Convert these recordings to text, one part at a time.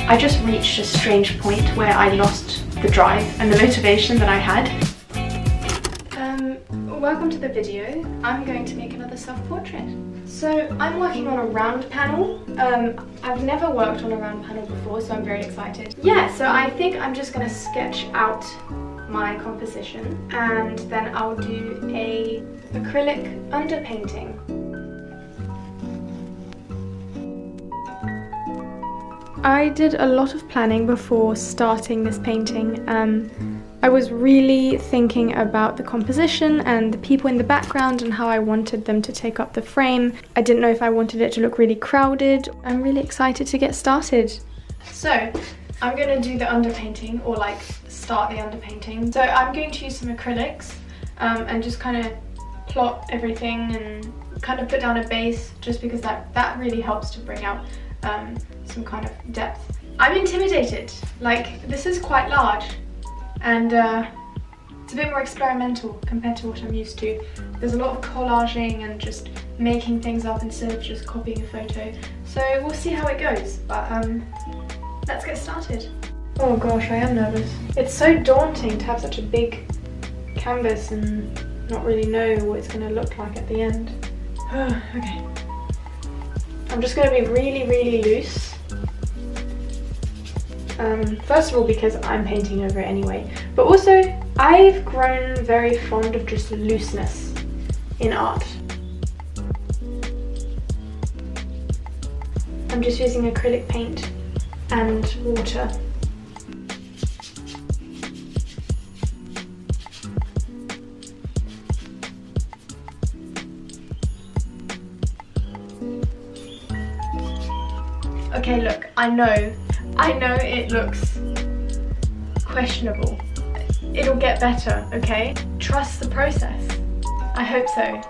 I just reached a strange point where I lost the drive and the motivation that I had. Welcome to the video. I'm going to make another self-portrait. So I'm working on a round panel. I've never worked on a round panel before, so I'm very excited. Yeah, so I think I'm just going to sketch out my composition and then I'll do a acrylic underpainting. I did a lot of planning before starting this painting. I was really thinking about the composition and the people in the background and how I wanted them to take up the frame. I didn't know if I wanted it to look really crowded. I'm really excited to get started. So I'm going to do the underpainting, or like start the underpainting. So I'm going to use some acrylics and just kind of plot everything and kind of put down a base, just because that really helps to bring out some kind of depth. I'm intimidated. Like, this is quite large and it's a bit more experimental compared to what I'm used to. There's a lot of collaging and just making things up instead of just copying a photo. So we'll see how it goes, but let's get started. Oh gosh, I am nervous. It's so daunting to have such a big canvas and not really know what it's going to look like at the end. Okay. I'm just going to be really, really loose. First of all, because I'm painting over it anyway, but also I've grown very fond of just looseness in art. I'm just using acrylic paint and water. Okay, look, I know it looks questionable. It'll get better, okay? Trust the process. I hope so.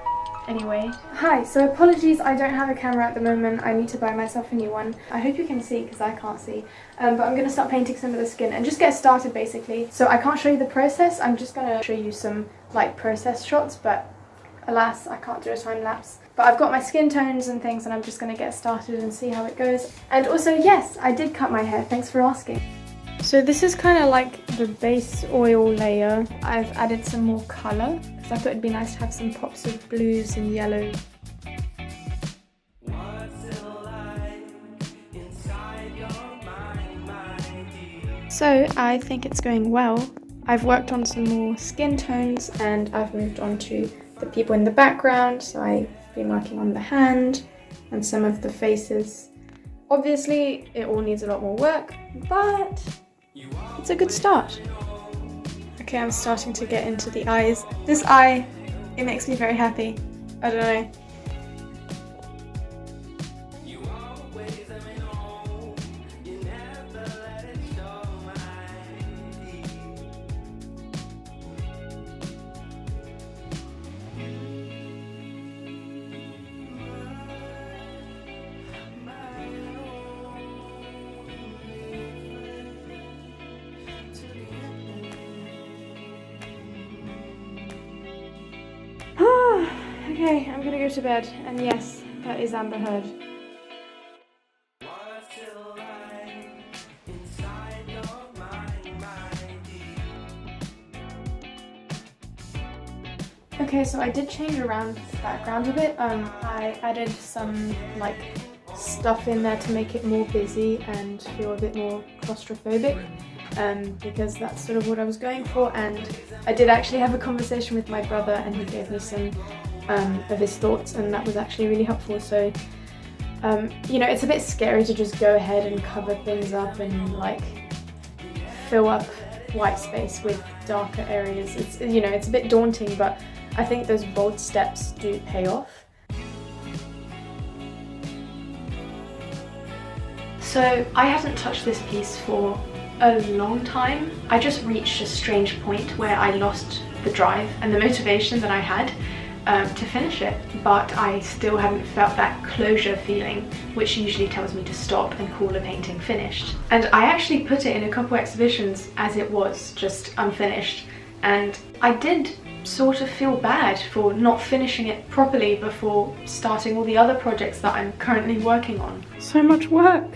Anyway. Hi, so apologies, I don't have a camera at the moment. I need to buy myself a new one. I hope you can see, because I can't see. But I'm going to start painting some of the skin and just get started, basically. So I can't show you the process. I'm just going to show you some, like, process shots, but alas, I can't do a time lapse. But I've got my skin tones and things, and I'm just going to get started and see how it goes. And also, yes, I did cut my hair. Thanks for asking. So this is kind of like the base oil layer. I've added some more colour, because I thought it'd be nice to have some pops of blues and yellows. So I think it's going well. I've worked on some more skin tones and I've moved on to the people in the background. So I've been working on the hand and some of the faces. Obviously, it all needs a lot more work, but it's a good start. Okay, I'm starting to get into the eyes. This eye, it makes me very happy. I don't know. Okay, I'm gonna go to bed, and yes, that is Amber Heard. Okay, so I did change around the background a bit. I added some like stuff in there to make it more busy and feel a bit more claustrophobic. Because that's sort of what I was going for, and I did actually have a conversation with my brother and he gave me some of his thoughts, and that was actually really helpful. So you know, it's a bit scary to just go ahead and cover things up and like fill up white space with darker areas. It's, you know, it's a bit daunting, but I think those bold steps do pay off. So I haven't touched this piece for a long time. I just reached a strange point where I lost the drive and the motivation that I had to finish it, but I still haven't felt that closure feeling, which usually tells me to stop and call a painting finished. And I actually put it in a couple exhibitions as it was, just unfinished, and I did sort of feel bad for not finishing it properly before starting all the other projects that I'm currently working on. So much work!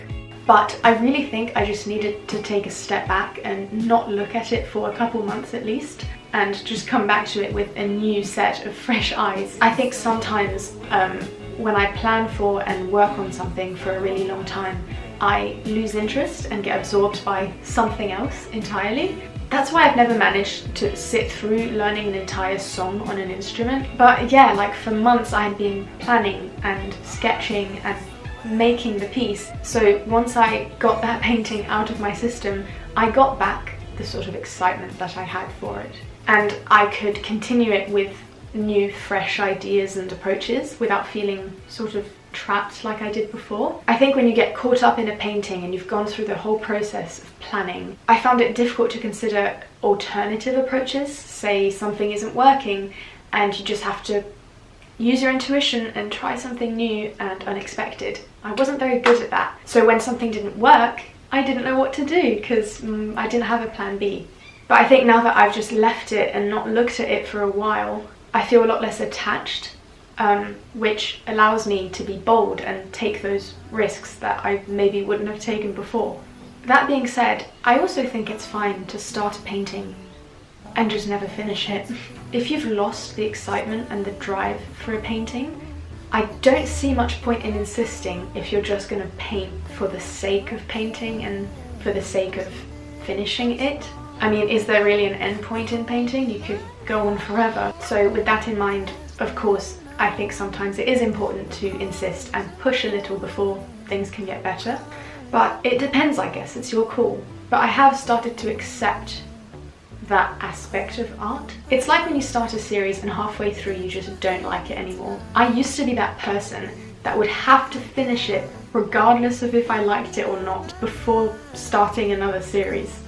But I really think I just needed to take a step back and not look at it for a couple months at least, and just come back to it with a new set of fresh eyes. I think sometimes when I plan for and work on something for a really long time, I lose interest and get absorbed by something else entirely. That's why I've never managed to sit through learning an entire song on an instrument. But yeah, like for months I had been planning and sketching and making the piece. So once I got that painting out of my system, I got back the sort of excitement that I had for it. And I could continue it with new, fresh ideas and approaches without feeling sort of trapped like I did before. I think when you get caught up in a painting and you've gone through the whole process of planning, I found it difficult to consider alternative approaches. Say something isn't working and you just have to use your intuition and try something new and unexpected. I wasn't very good at that. So when something didn't work, I didn't know what to do because I didn't have a plan B. But I think now that I've just left it and not looked at it for a while, I feel a lot less attached, which allows me to be bold and take those risks that I maybe wouldn't have taken before. That being said, I also think it's fine to start a painting and just never finish it. If you've lost the excitement and the drive for a painting, I don't see much point in insisting if you're just going to paint for the sake of painting and for the sake of finishing it. I mean, is there really an end point in painting? You could go on forever. So with that in mind, of course, I think sometimes it is important to insist and push a little before things can get better. But it depends, I guess, it's your call. But I have started to accept that aspect of art. It's like when you start a series and halfway through you just don't like it anymore. I used to be that person that would have to finish it regardless of if I liked it or not before starting another series.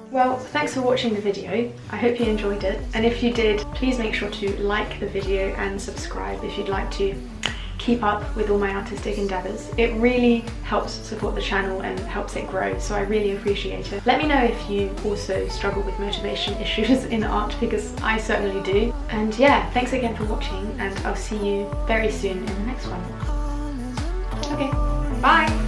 Well, thanks for watching the video. I hope you enjoyed it, and if you did, please make sure to like the video and subscribe if you'd like to keep up with all my artistic endeavours. It really helps support the channel and helps it grow, so I really appreciate it. Let me know if you also struggle with motivation issues in art, because I certainly do. And yeah, thanks again for watching, and I'll see you very soon in the next one. Okay, bye!